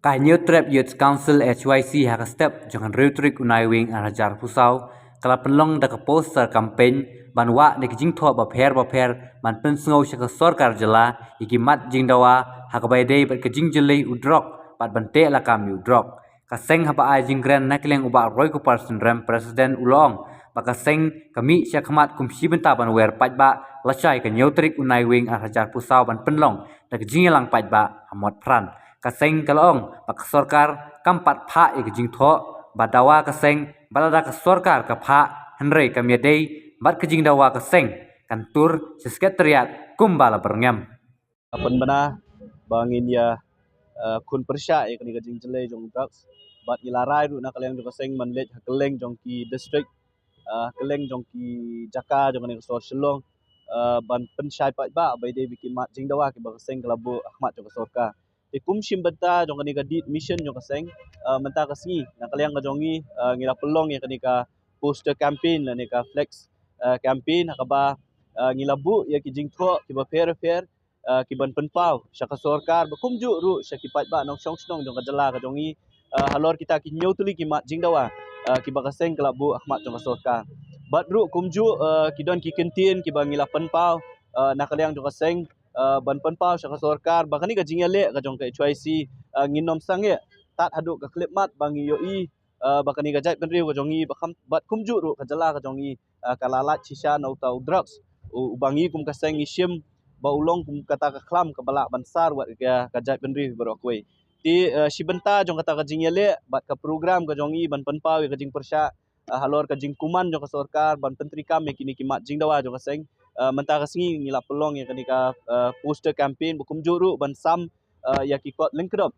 New Trap Youth Council HYC hak step jangan reuterik unai wing arajar pusau kala penlong da poster campaign banwa de jing tho baper man pen sngow shaka sarkar jala ikimat jing dawa hak bai dei bat jing jelei udrok bat bante la kam udrok kaseng haba ai jing grand nakleng uba roi ko person ram president ulong bakaseng kami syakmat kumsi benta ban wer pat ba lachai ka neutrik unai wing arajar pusau ban penlong da jing lang pat ba amot pran kaseng kalong pak sarkar kampat pha ik jing tho badawa kaseng balada ka sarkar ka pha henrei kamiadei bat kejing dawa kaseng kantur sekretariat kumbala berngam Apan bana bangin ya kun persya ya kani kajing jelai jong drugs bat ilarai ru nak kaleng jong kaseng manlet hakeleng jong ki district keleng jong ki jaka jong kani kasor shelong ban pensyai pat ba bai dei bikin mat jing dawa ki ba kaseng kelabu ahmad jong kasorka kum shim benta jong kani ka dit mission jong kaseng menta kasngi nak kaleng jong ngi ngira pelong ya kani ka poster campaign ni ka flex campaign hakaba ngilabu ya ki jing tho ki ba fair ki ban penpau syaka sorkar bakumju ru syakipat ba nong song snong jong kajala ka jongi halor kita ki nyotuli ki mat jing dawa ki bakaseng kelabu ahmad jong sorkar bat ru kumju ki don ki kentin ki bangila penpau nak kaliang jong kaseng ban penpau syaka sorkar bakani ka jingale ka jong ka HYC nginom sange tat haduk ka klip mat bangi yoi bakani ka jait penriu ka jongi bakam bat kumju ru kajala ka jongi kalalat shisha no tau drugs ubangi kum kaseng ishim ba ulong kum kata ka klam ka balak bansar wat ka jat penri berokwe ti sibenta jong kata ka jingele bat ka program ka jongi ban penpau ka jing persya halor ka jing kuman jong ka sorkar ban pentri kam kini kimat jing dawa jong kaseng menta ka singi ngila pelong ya kani ka poster campaign bukum juru ban sam ya ki kot lengkedop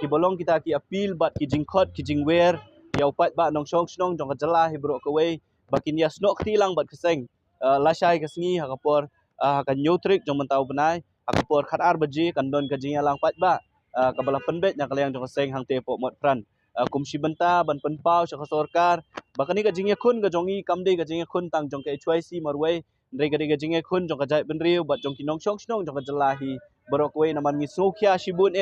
ki bolong kita ki appeal bat ki jing kot ki jing wer ya upat ba nong shong snong jong ka jala hi berokwe bakin ya snok tilang bat kaseng lasai ka singi hakapor kan nyutrik jong mentau benai akapor khatar baji kan don ka jing lang pat ba kabala penbet nya kaleng jong kaseng hang te po mot pran kumsi benta ban penpau syaka sorkar bakani ka jing khun ka jongi kamde ka jing khun tang jong ka HYC marwei ndai ka jing khun jong ka jai benriu bat jong kinong shong snong jong ka jalahi borokwe naman ngi sokhya shibun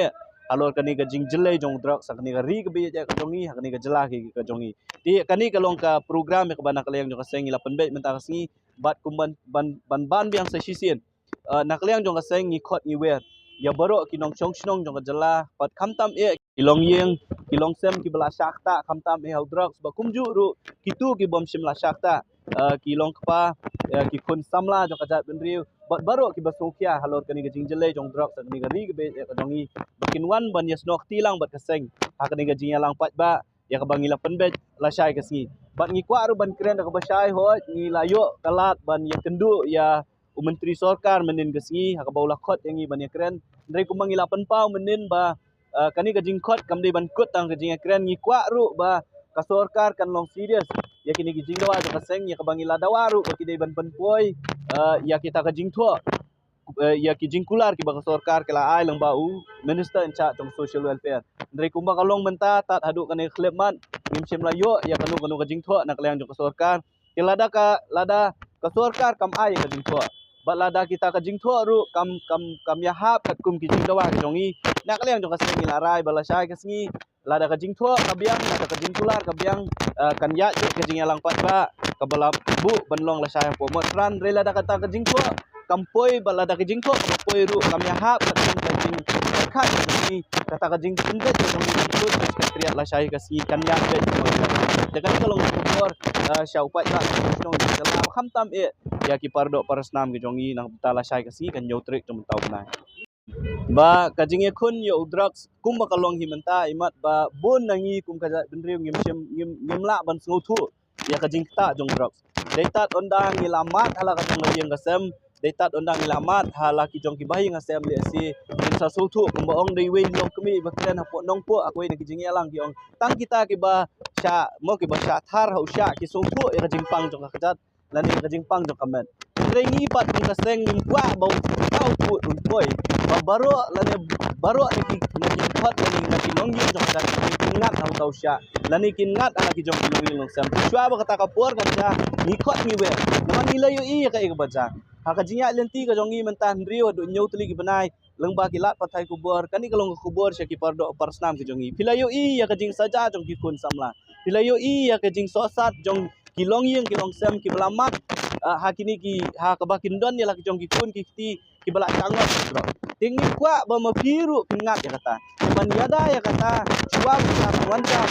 alor kani ka jing jelai jong drug sakani ka ri ka be ka jongi hakani ka jalahi ka jongi ti kani ka long ka program ka bana kaleng jong kaseng ila penbet menta kasngi bat kumban ban biang sa sisien nakliang jong kaseng ngi khot ngi wer ya baro kinong chong snong jong jala pat khamtam kilong yeng kilong sem ki bala shakta khamtam hau drugs ba kumju ru kitu ki bom sim la shakta kilong kpa ki khun samla jong kajat benriu bat baro ki basokya halor kani ka jingjele jong drugs kani ka ri ka be ka jongi bakin wan ban yasnok tilang bat kaseng hakani ka jingalang pat ba ya ka bangila penbet la shai kasngi bat ngi kwa ru ban kren ka basai hot ngi layo kalat ban ya kendu ya menteri sorkar menin kesngi hak baula khot yang ban ya kren ndai ku mangila penpau menin ba kani ka jingkhot kamde ban kut tang ka jing kren ngi kwa ru ba ka sorkar kan long serious ya kini ki jing dawa ka seng ya ka bangila dawaru ka kidai ban penpoi ya kita ka jing tho ya ki jing kular ki ba ka sorkar kala ai lang ba u minister in charge of social welfare ndai ku ba kalong menta tat hadu kan klep man ngim sem layo ya kanu ka jing tho nak lang ka sorkar kelada ka sorkar kam ai ka jing tho balada kita ka jing tho ru kam ya hap kat kum ki jing dawa ka jongi nak lang jong ka sengi larai bala sai ka sengi lada ka jing tho ka biang lada ka jing kular ka biang kan ya ka jing lang pat ba ka bala bu banlong la sai po mot ran re lada kata ka jing tho kampoi balada ka jing tho kampoi ru kam ya hap kat kum ka jing khat ka jongi kata ka jing kundet ka jongi lut ka kriat la sai ka sengi kan ya bet jangan kalau ngor syaupat tak snong jala khamtam ya ki pardo parasnam ki jongi nang tala sai ka si kan nyotrik jom tau benai ba kajing khun yo drugs kum ba kalong himenta imat ba bon nangi kum kaja benriu ngim la ban sngu thu ya kajing ta jong drugs daitat ondang ilamat hala ka jong lagi ngasem daitat ondang ilamat hala ki jong ki bahi ngasem le si sa su thu kum ba ong dei wen long kemi ba kren hapo nong po akoi na ki jing yalang ki ong tang kita ki ba sya mo ki ba sya thar hau sya ki su thu ya kajing pang jong ka kajat lani kajing pang jong kamen rengi pat ki kaseng nim kwa bau tau pu un poi baro lani baro ni ki khot ni ki nonggi jong ka ngat hau tau sya lani kin ngat ala ki jong nonggi long sam chwa ba kata kapur ka ja ni khot ni we naman nila yo i ka baca haka jinya lenti ka jongi mentah ndrio do nyau tuli ki benai lengba ki lat patai kubur kani kalong kubur sya ki pardo parsnam ki jongi pilayo i ya ka jing saja jong ki kun samla pilayo i ya ka jing sosat jong ki long yeng ki long sem ki belamat hakini ki ha ka bakin don ya la ki jong ki kun ki balak tangot bro tingi kwa ba mapiru pingat ya kata ban yada ya kata chua ka wanja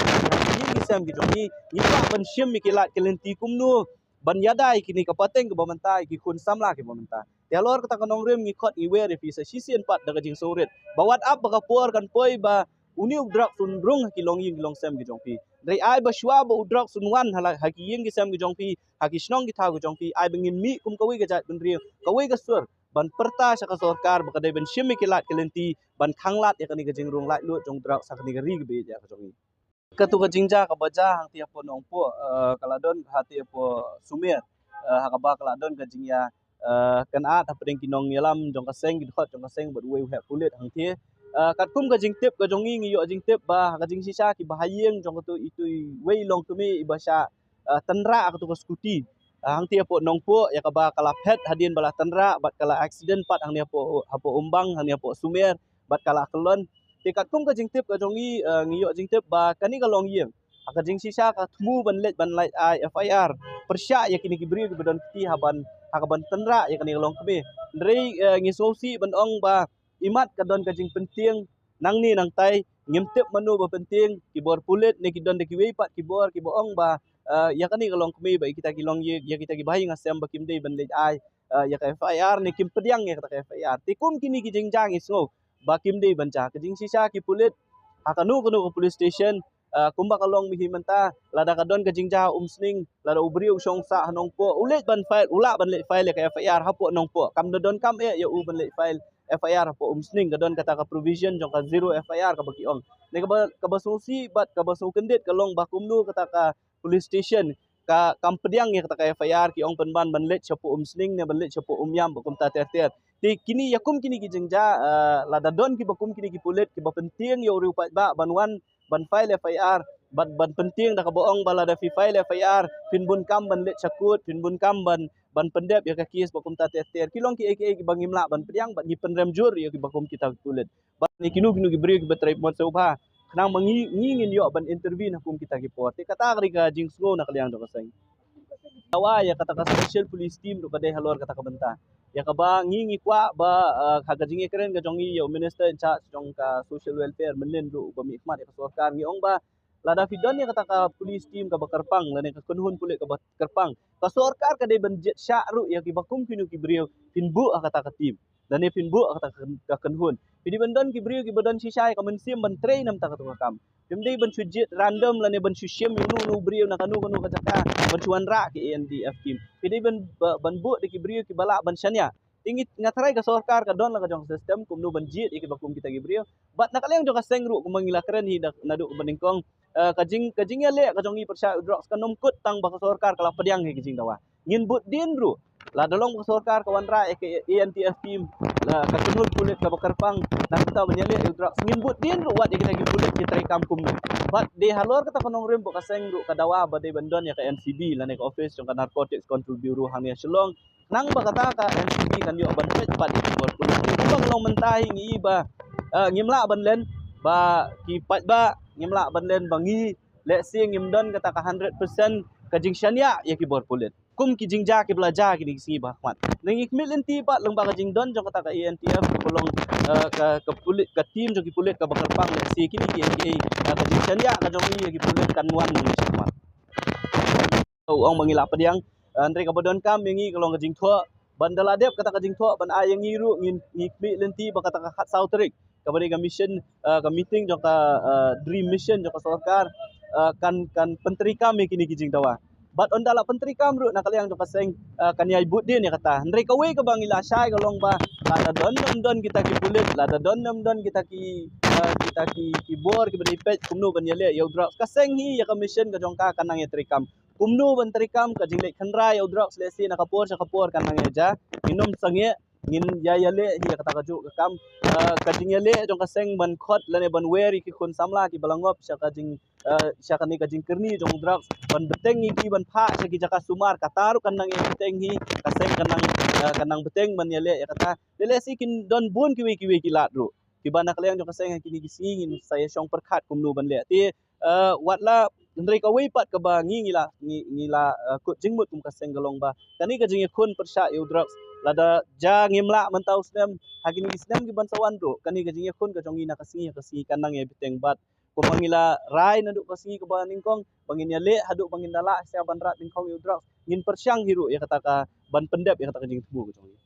ki sem ki jongi ni kwa ban shim ki lat ki lenti kumnu ban yadai kini kapateng ke bamantai ki kun samla ke bamantai telor kata kanong rem ngi khot ngi wer fi sa sisien pat daga jing soret bawat up baka por kan poi ba uni udrak sun rung ki long ying long sem ki jongpi dai ai ba shwa ba udrak sun wan hala haki ying ki sem ki jongpi haki snong ki tha ki jongpi ai bengin mi kum kawi ga jat ben ri kawi ga sur ban perta sa ka sarkar baka dai ben shimi ki lat kelenti ban khanglat ya kani ga jing rung lat lu jong drak sa kani ga ri be ja ka jongi ketua jingja ka baja hang tia po nongpo kaladon hati po sumer hakaba kaladon ka jingya kan at hapdeng kinong yalam jong kaseng gidhot jong kaseng bot we he pulit hang tia katkum ka jingtip ka jongi ngi yo jingtip ba ka jing sisa ki bahayeng jong tu itu we long kumi ibasha tenra ka tu skuti hang tia po nongpo ya kaba kala pet hadin bala tenra bat kala accident pat hang nia po hapo umbang hang nia po sumer bat kala kelon tikat kum ka jingtip ka jongi ngiyo jingtip ba kani ka long yeng aka jing sisa ka thmu ban let ai FIR persya ya kini kibri ki bedon ti haban hakaban tenra ya kani long kebe ndrei ngi sosi ban ong ba imat ka don ka jing penting nang ni nang tai ngimtip manu ba penting kibor pulit ne ki don de ki wei pat kibor ki boong ba ya kani ka long kebe ba kita ki long ye ya kita ki bahi ngasem ba kimdei ban let ai ya ka FIR ne kim pediang ya ka FIR tikum kini ki jing jang isngo bakim dei banca kejing sisa ki pulit hakanu kanu ke police station kumba kalong mihi menta lada kadon kejing ja umsning lada ubriu songsa hanong po ulet ban file ula ban le file ka FIR hapo nong po kam dodon kam ya u ban le file FIR hapo umsning kadon kata ka provision jong ka zero FIR ka baki ong ne ka basungsi bat ka basu kendit kalong bakumnu kata ka police station ka kampediang ya kata ka FIR ki ong penban ban let chapo umsning ne ban let chapo umyam bakum ta ter ti kini yakum kini ki jengja lada don ki bakum kini ki pulit ki ba penting yo ru pat ba banwan ban file FIR ban penting da ka boong bala da fi file FIR pinbun kam ban let chakut pinbun kam ban pendep ya ka kis bakum ta ter kilong ki aka ki bangimla ban pediang ban ni penrem jur ya ki bakum kita pulit ban ni kinu ki bri ki betrai mon sobha kenang mangi ngin yo ban intervene hukum kita ki por ti kata ka jing sngo na kaliang do kasang tawa ya kata ka special police team do kadai halor kata ka benta ya kaba ngingi kwa ba haga jingi keren ga jongi yo minister in charge jong ka social welfare menen ru ba mikmat ya sarkar ngi ong ba lada fidon ya kata ka police team ka bakarpang lane ka kunhun pulik ka bakarpang ka sarkar ka de banjet sya ru ya ki bakum kinu ki brio pinbu kata ka team dan ne pinbu kata ka kunhun pidi bandon ki brio ki badan sisai ka mensim ban train nam ta ka kam Pemdei ban sujit random lane ban susyem nu brio na kanu ka caka ban cuan ra ki ANDF team pidi ban bu de ki brio ki bala ban syanya tingit ngatarai ka sarkar ka don la ka jong system kumnu ban jit iki bakum kita ki brio bat nakaleng jong ka sengru kumangila keren hi nadu baningkong kajing ya le ka jongi persya drops ka nomkut tang ba ka sarkar kala pediang hi kijing dawa ngin but din ru la dolong ka sarkar ka wanra ke ANTF team la ka kunul pulit ka bakarpang nak kita menyele drops ngin but din ru wat kita ki pulit kita rekam kumnu bat de halor kata konong rem ka sengru ka dawa ba de bandon ya ka NCB la ne ka office jong ka narcotics control bureau hang ya Shillong nang ba kata ka NCB kan yo ban pat di bor pulit bang long mentahi ngi ba ngimla ban len ba ki pat ba ngimla ban len bangi let's say ngimdon kata ka 100% kajing syania ya ki bor pulit kum ki jingja ki belajar ki singi bahmat nang ikmit lenti pat lang ba kajing don jong kata ka ANTF kolong ka pulit ka team jong ki pulit ka bakarpang let's say kini ki kajing syania ka jong ya ki pulit kan wan ni sama ong mangila pediang andre ka bodon kam ngi kolong kajing thua bandala dep kata kajing thua ban ayang ngiru ngin ikmit lenti ba kata ka khat sautrik kabari ka mission ka meeting jong ka dream mission jong ka sarkar kan penteri kami kini kijing dawa bat ondala penteri kam ru nakaliang jong kaseng kan yai budin ya kata ndrei ka we ka bangila syai ka long ba lada don kita ki pulit lada don kita ki bor ki beri pet kumnu ban yele ya drop kaseng hi ya ka mission ka jong ka kanang ya trikam kumnu ban trikam ka jinglek khanra ya drop selesi nakapor kan nang ya ja minum sange ngin ya le hi kata ka ju kam kajing ya le jong kaseng ban khot lane ban weri ki khun samla ki balangop sya kajing sya kani kajing kerni jong drugs ban beteng ki ban pha sya ki jaka sumar kataru kanang e beteng hi kaseng kanang beteng ban ya le kata le si kin don bun ki ki lat ru ki ban nak leng jong kaseng kini ki si ngin saya syong perkhat kumnu ban le ti watla ndrei ka wei pat ka ba ngila kut jingmut kum kaseng galong ba kani kajing e khun persya yu drugs lada ja ngimla mentau stem hakini stem ki ban sawan ro kani ka jinge khun ka jongi na kasi kanang e biteng bat ko mangila rai na du kasi ko ba ningkong bangin ya le hadu bangin dala sia ban rat ningkong yu drop ngin persyang hiru ya kata ka ban pendep ya kata ka jing tubu ko jongi